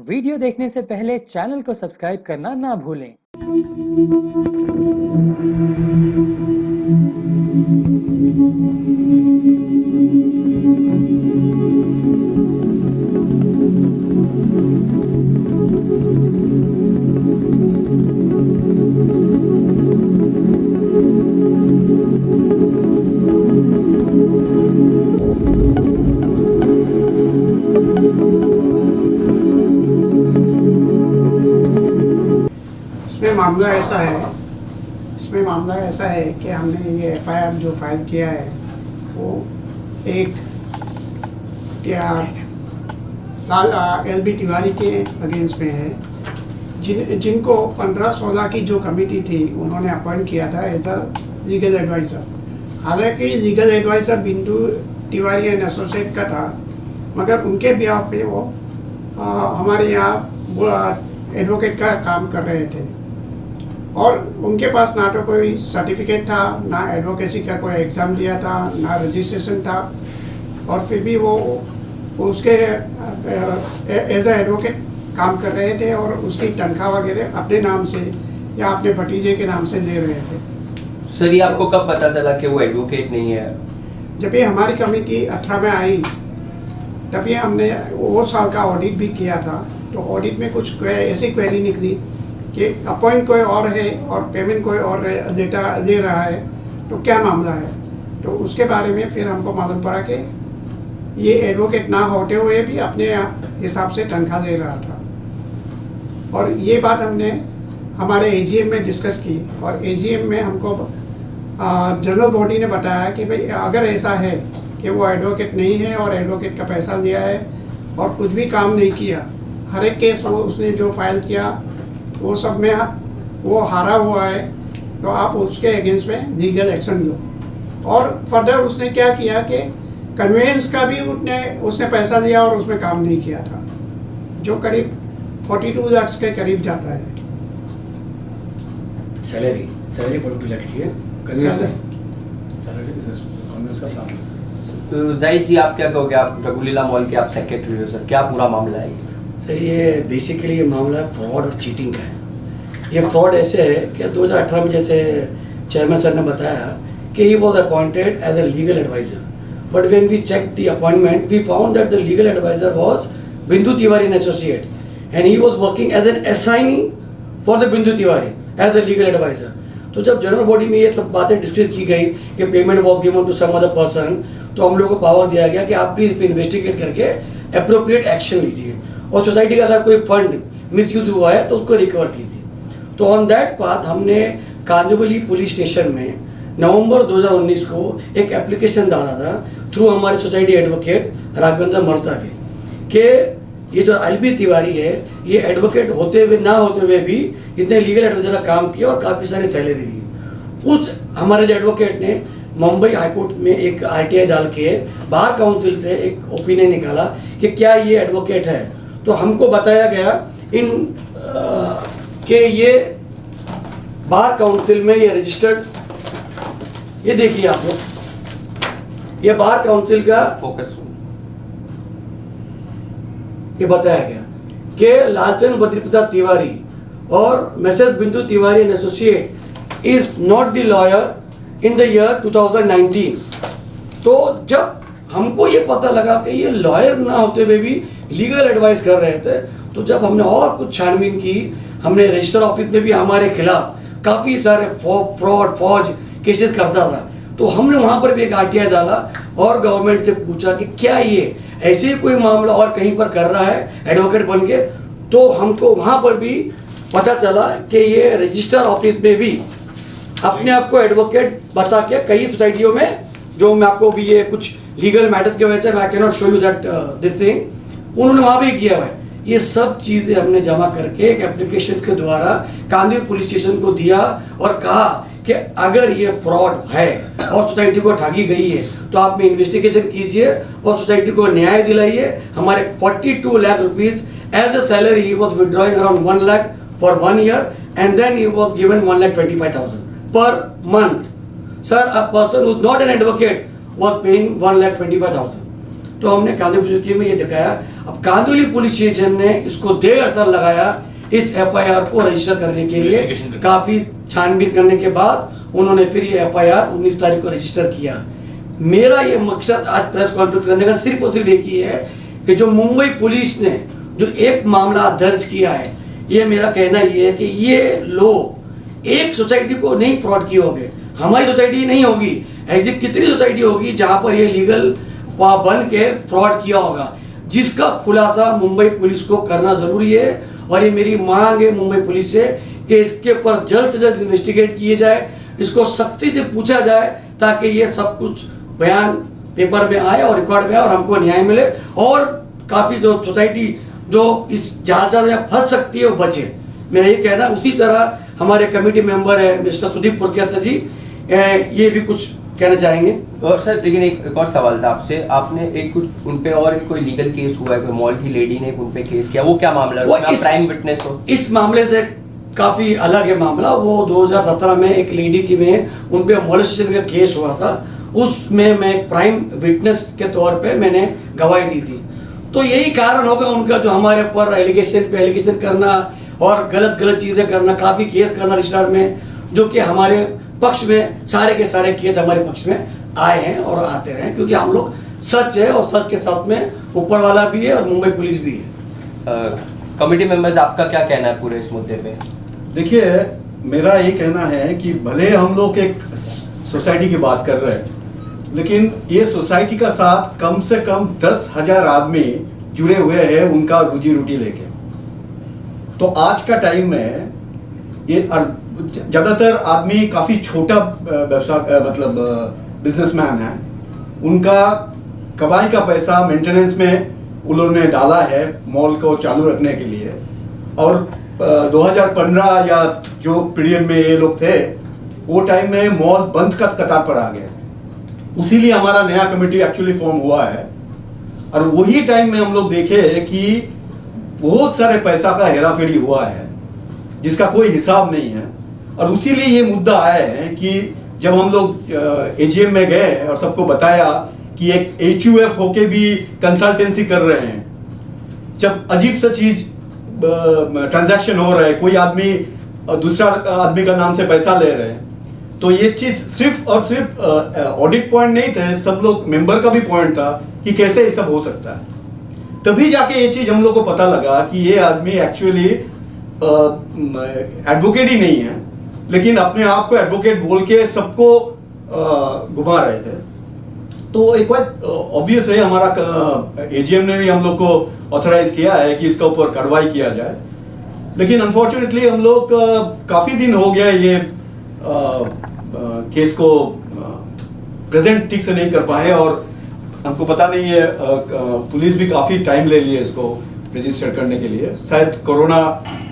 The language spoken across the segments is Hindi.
वीडियो देखने से पहले चैनल को सब्सक्राइब करना ना भूलें। इसमें मामला ऐसा है कि हमने ये एफआईआर जो फाइल किया है वो एक एलबी तिवारी के अगेंस्ट में है, जिनको 15-16 की जो कमेटी थी उन्होंने अपॉइंट किया था एज अ लीगल एडवाइज़र। हालांकि लीगल एडवाइज़र बिंदु तिवारी एंड एसोसिएट का था, मगर उनके बिहाफ पे वो हमारे यहाँ एडवोकेट का काम कर रहे थे और उनके पास ना तो कोई सर्टिफिकेट था, ना एडवोकेसी का कोई एग्ज़ाम दिया था, ना रजिस्ट्रेशन था, और फिर भी वो उसके एज ए एडवोकेट काम कर रहे थे और उसकी तनख्वाह वगैरह अपने नाम से या अपने भतीजे के नाम से ले रहे थे। सर, ये आपको कब पता चला कि वो एडवोकेट नहीं है? जब ये हमारी कमेटी 18 में आई तभी हमने वो साल का ऑडिट भी किया था, तो ऑडिट में कुछ ऐसी क्वेरी निकली कि अपॉइंट कोई और है और पेमेंट कोई और दे रहा है, तो क्या मामला है। तो उसके बारे में फिर हमको मालूम पड़ा कि ये एडवोकेट ना होते हुए भी अपने हिसाब से तनख्वाह दे रहा था, और ये बात हमने हमारे एजीएम में डिस्कस की, और एजीएम में हमको जनरल बॉडी ने बताया कि भाई अगर ऐसा है कि वो एडवोकेट नहीं है और एडवोकेट का पैसा लिया है और कुछ भी काम नहीं किया, हर एक केस उसने जो फाइल किया वो सब में वो हारा हुआ है, तो आप उसके अगेंस्ट में लीगल एक्शन लो। और फर्दर उसने क्या किया कि कन्वेंस का भी उसने पैसा दिया और उसमें काम नहीं किया था, जो करीब 42 लाख के करीब जाता है। सैलरी 42 लाख की है कन्वेंस का साथ। तो जाहिद जी, आप क्या कहोगे? आप रघुलीला मॉल के आप सेक्रेटरी हो सर, क्या पूरा मामला है ये? सर, ये बेसिकली ये मामला फ्रॉड और चीटिंग का है। ये फ्रॉड ऐसे है कि 2018 में जैसे चेयरमैन सर ने बताया कि he was appointed as a legal adviser, but when we check the appointment we found that the legal adviser was Bindu Tiwari and associate, and he was working as an assignee for the Bindu Tiwari as the legal adviser. तो जब जनरल बॉडी में ये सब बातें डिस्कस की गई कि payment was given to some other person, तो हम लोग को पावर दिया गया कि आप प्लीज इस पर इन्वेस्टिगेट करके अप्रोप्रिएट एक्शन लीजिए, और सोसाइटी का अगर कोई फंड मिसयूज हुआ है तो उसको रिकवर कीजिए। तो ऑन दैट पाथ हमने कांदिवली पुलिस स्टेशन में नवंबर 2019 को एक एप्लीकेशन डाला था थ्रू हमारे सोसाइटी एडवोकेट राघवेंद्र मर्ता के ये जो एलबी तिवारी है ये एडवोकेट होते हुए ना होते हुए भी इतने लीगल एडवाइजर का काम किया और काफ़ी सारी सैलरी ली। उस हमारे जो एडवोकेट ने मुंबई हाईकोर्ट में एक आरटीआई डाल के बार काउंसिल से एक ओपिनियन निकाला कि क्या ये एडवोकेट है। तो हमको बताया गया कि ये बार काउंसिल में ये रजिस्टर्ड, ये देखिए आप लोग, ये बार काउंसिल का फोकस ये बताया गया कि लालचंद बद्री प्रसाद तिवारी और मैसेज बिंदु Tiwari and associate is not the lawyer in the year 2019। तो जब हमको ये पता लगा कि ये लॉयर ना होते हुए भी लीगल एडवाइस कर रहे थे, तो जब हमने और कुछ छानबीन की, हमने रजिस्टर ऑफिस में भी हमारे खिलाफ काफ़ी सारे फ्रॉड फौज केसेस करता था, तो हमने वहाँ पर भी एक आरटीआई डाला और गवर्नमेंट से पूछा कि क्या ये ऐसे ही कोई मामला और कहीं पर कर रहा है एडवोकेट बन के। तो हमको वहाँ पर भी पता चला कि ये रजिस्टर ऑफिस में भी अपने आप को एडवोकेट बता के कई सोसाइटियों में, जो मैं आपको भी ये कुछ लीगल मैटर्स की वजह से I can not show you that this thing, उन्होंने वहाँ भी किया हुआ है। ये सब चीज़ें हमने जमा करके एक एप्लीकेशन के द्वारा कांदिवली पुलिस स्टेशन को दिया और कहा कि अगर ये फ्रॉड है और सोसाइटी को ठगी गई है तो आप में इन्वेस्टिगेशन कीजिए और सोसाइटी को न्याय दिलाइए। हमारे 42 lakh rupees as a salary he was withdrawing around 1 lakh for 1 year and then he was given 1,25,000 पर month. Sir, a person who is not an advocate was paying 1,25,000। तो हमने कांदोली पुलिस स्टेशन में ये दिखाया। अब कांदोली पुलिस स्टेशन ने इसको 1.5 साल लगाया इस FIR को रजिस्टर करने के लिए। काफ़ी छानबीन करने के बाद उन्होंने फिर ये FIR 19 तारीख को रजिस्टर किया। मेरा ये मकसद आज प्रेस कॉन्फ्रेंस करने का सिर्फ और सिर्फ एक ही है कि जो मुंबई पुलिस ने जो एक मामला दर्ज किया है, ये मेरा कहना ये है कि ये लोग एक सोसाइटी को नहीं फ्रॉड किए होंगे, हमारी सोसाइटी नहीं होगी, ऐसी कितनी सोसाइटी होगी जहाँ पर ये लीगल बन के फ्रॉड किया होगा, जिसका खुलासा मुंबई पुलिस को करना ज़रूरी है। और ये मेरी मांग है मुंबई पुलिस से कि इसके ऊपर जल्द से जल्द इन्वेस्टिगेट किए जाए, इसको सख्ती से पूछा जाए ताकि ये सब कुछ बयान पेपर में आए और रिकॉर्ड में आए और हमको न्याय मिले और काफ़ी जो सोसाइटी जो इस जालसाज में फंस सकती है वो बचे। मेरा ये कहना। उसी तरह हमारे कमेटी मेंबर है मिस्टर सुदीप पुरकिया जी, ये भी कुछ कहना चाहेंगे। और सर लेकिन एक और सवाल था आपसे, आपने एक कुछ उन पे और कोई लीगल केस हुआ है, कोई मॉल की लेडी ने उन पे केस किया, वो क्या मामला है? उसमें आप प्राइम विटनेस हो। इस मामले से काफ़ी अलग है मामला। वो 2017 में एक लेडी की में उन पे मॉलेस्टेशन का केस हुआ था, उसमें मैं प्राइम विटनेस के तौर पे मैंने गवाही दी थी। तो यही कारण होगा उनका जो हमारे ऊपर एलिगेशन पे एलिगेशन करना और गलत चीज़ें करना, काफ़ी केस करना रजिस्ट्रार में, जो कि हमारे पक्ष में सारे के सारे केस हमारे पक्ष में आए हैं और आते रहे, क्योंकि हम लोग सच है और सच के साथ में ऊपर वाला भी है और मुंबई पुलिस भी है। कमेटी मेंबर्स, आपका क्या कहना है पूरे इस मुद्दे पे? देखिए, मेरा ये कहना है कि भले हम लोग एक सोसाइटी की बात कर रहे हैं, लेकिन ये सोसाइटी का साथ कम से कम 10,000 आदमी जुड़े हुए हैं उनका रोजी रोटी लेके। तो आज का टाइम में ये ज़्यादातर आदमी काफ़ी छोटा मतलब बिजनेसमैन है, उनका कमाई का पैसा मेंटेनेंस में उन्होंने डाला है मॉल को चालू रखने के लिए। और 2015 या जो पीरियड में ये लोग थे वो टाइम में मॉल बंद का कतार पर आ गए थे, उसीलिए हमारा नया कमेटी एक्चुअली फॉर्म हुआ है। और वही टाइम में हम लोग देखे कि बहुत सारे पैसा का हेराफेरी हुआ है जिसका कोई हिसाब नहीं है। और उसीलिए ये मुद्दा आया है कि जब हम लोग AGM में गए और सबको बताया कि एक HUF होके भी कंसल्टेंसी कर रहे हैं, जब अजीब सा चीज ट्रांजैक्शन हो रहा है, कोई आदमी दूसरा आदमी का नाम से पैसा ले रहे हैं, तो ये चीज सिर्फ और सिर्फ ऑडिट पॉइंट नहीं थे, सब लोग मेंबर का भी पॉइंट था कि कैसे ये सब हो सकता है। तभी जाके ये चीज हम लोग को पता लगा कि ये आदमी एक्चुअली एडवोकेट ही नहीं है, लेकिन अपने आप को एडवोकेट बोल के सबको घुमा रहे थे। तो एक बात ऑब्वियस है, हमारा AGM ने भी हम लोग को ऑथराइज किया है कि इसका ऊपर कार्रवाई किया जाए, लेकिन अनफॉर्चुनेटली हम लोग काफ़ी दिन हो गया ये केस को प्रेजेंट ठीक से नहीं कर पाए। और हमको पता नहीं है, पुलिस भी काफ़ी टाइम ले लिए इसको रजिस्टर करने के लिए, शायद कोरोना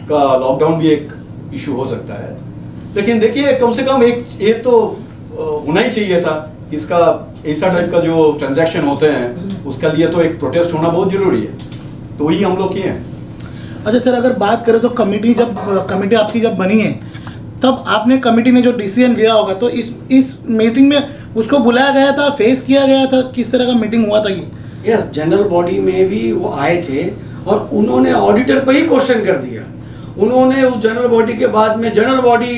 का लॉकडाउन भी एक इशू हो सकता है। लेकिन देखिए, कम से कम एक तो होना ही चाहिए था कि इसका ऐसा टाइप का जो ट्रांजैक्शन होते हैं उसका लिए तो एक प्रोटेस्ट होना बहुत जरूरी है, तो वही हम लोग किए हैं। अच्छा सर, अगर बात करें तो कमेटी आपकी जब बनी है तब आपने कमेटी ने जो डिसीजन लिया होगा, तो इस मीटिंग में उसको बुलाया गया था, फेस किया गया था, किस तरह का मीटिंग हुआ था ये? यस, जनरल बॉडी में भी वो आए थे और उन्होंने ऑडिटर पर ही क्वेश्चन कर दिया। उन्होंने उस जनरल बॉडी के बाद में जनरल बॉडी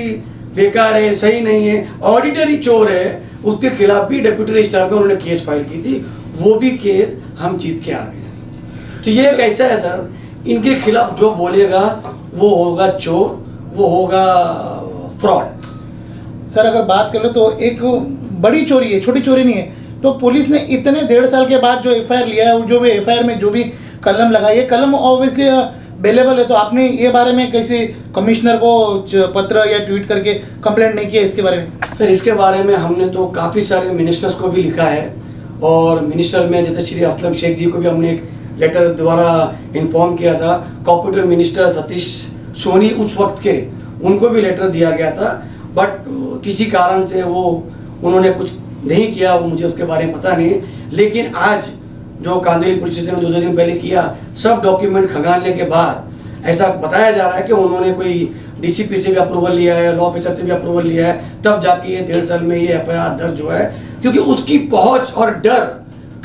बेकार है, सही नहीं है, ऑडिटर ही चोर है, उसके खिलाफ भी डेप्यूटी रजिस्ट्रार में उन्होंने केस फाइल की थी, वो भी केस हम जीत के आ गए। तो ये कैसा है सर, इनके खिलाफ जो बोलेगा वो होगा चोर, वो होगा फ्रॉड। सर अगर बात करें तो एक बड़ी चोरी है, छोटी चोरी नहीं है। तो पुलिस ने इतने 1.5 साल के बाद जो FIR लिया है, जो भी FIR में जो भी कलम लगाई है, कलम ऑब्वियसली अवेलेबल है, तो आपने ये बारे में कैसे कमिश्नर को पत्र या ट्वीट करके कंप्लेंट नहीं किया इसके बारे में? सर इसके बारे में हमने तो काफ़ी सारे मिनिस्टर्स को भी लिखा है, और मिनिस्टर में जैसे श्री असलम शेख जी को भी हमने एक लेटर द्वारा इन्फॉर्म किया था। कोऑपरेटिव मिनिस्टर सतीश सोनी उस वक्त के, उनको भी लेटर दिया गया था, बट किसी कारण से वो उन्होंने कुछ नहीं किया, वो मुझे उसके बारे में पता नहीं। लेकिन आज जो कांदोली पुलिस स्टेशन में 2 दिन पहले किया, सब डॉक्यूमेंट खंगालने के बाद ऐसा बताया जा रहा है कि उन्होंने कोई DCP से भी अप्रूवल लिया है, लॉ ऑफिसर से भी अप्रूवल लिया है, तब जाके ये 1.5 साल में ये FIR दर्ज हुआ है। क्योंकि उसकी पहुंच और डर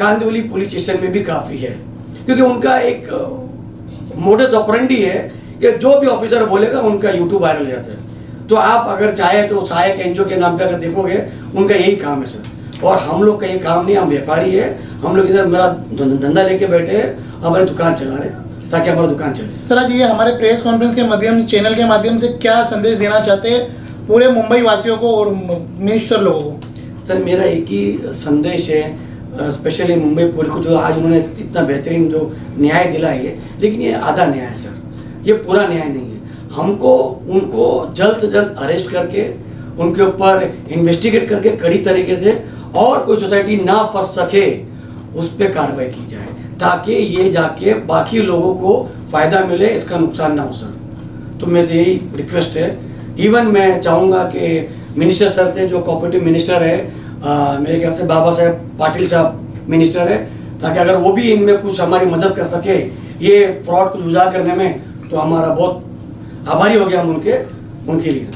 कांदिवली पुलिस स्टेशन में भी काफ़ी है, क्योंकि उनका एक मोडस ऑपरेंडी है कि जो भी ऑफिसर बोलेगा उनका यूट्यूब वायरल हो जाता है। तो आप अगर चाहे तो सहायक एनजीओ के नाम पे अगर देखोगे उनका यही काम है सर। और हम लोग का ये काम नहीं, हम व्यापारी है, हम लोग इधर मेरा धंधा लेके बैठे हैं, हमारी दुकान चला रहे हैं ताकि हमारी दुकान चले। सर आज ये हमारे प्रेस कॉन्फ्रेंस के माध्यम चैनल के माध्यम से क्या संदेश देना चाहते हैं पूरे मुंबई वासियों को और मिनिस्टर लोगों को? सर मेरा एक ही संदेश है, स्पेशली मुंबई पुलिस को, जो आज उन्होंने इतना बेहतरीन जो न्याय दिला है, लेकिन ये आधा न्याय है सर, ये पूरा न्याय नहीं है। हमको उनको जल्द से जल्द अरेस्ट करके उनके ऊपर इन्वेस्टिगेट करके कड़ी तरीके से और कोई सोसाइटी ना फंस सके उस पर कार्रवाई की जाए, ताकि ये जाके बाकी लोगों को फ़ायदा मिले, इसका नुकसान ना हो सर। तो मेरी यही रिक्वेस्ट है। इवन मैं चाहूँगा कि मिनिस्टर सर थे, जो कोऑपरेटिव मिनिस्टर है, मेरे ख्याल से बाबा साहेब पाटिल साहब मिनिस्टर है, ताकि अगर वो भी इनमें कुछ हमारी मदद कर सके ये फ्रॉड को उजागर करने में, तो हमारा बहुत आभारी हो गया हम उनके लिए।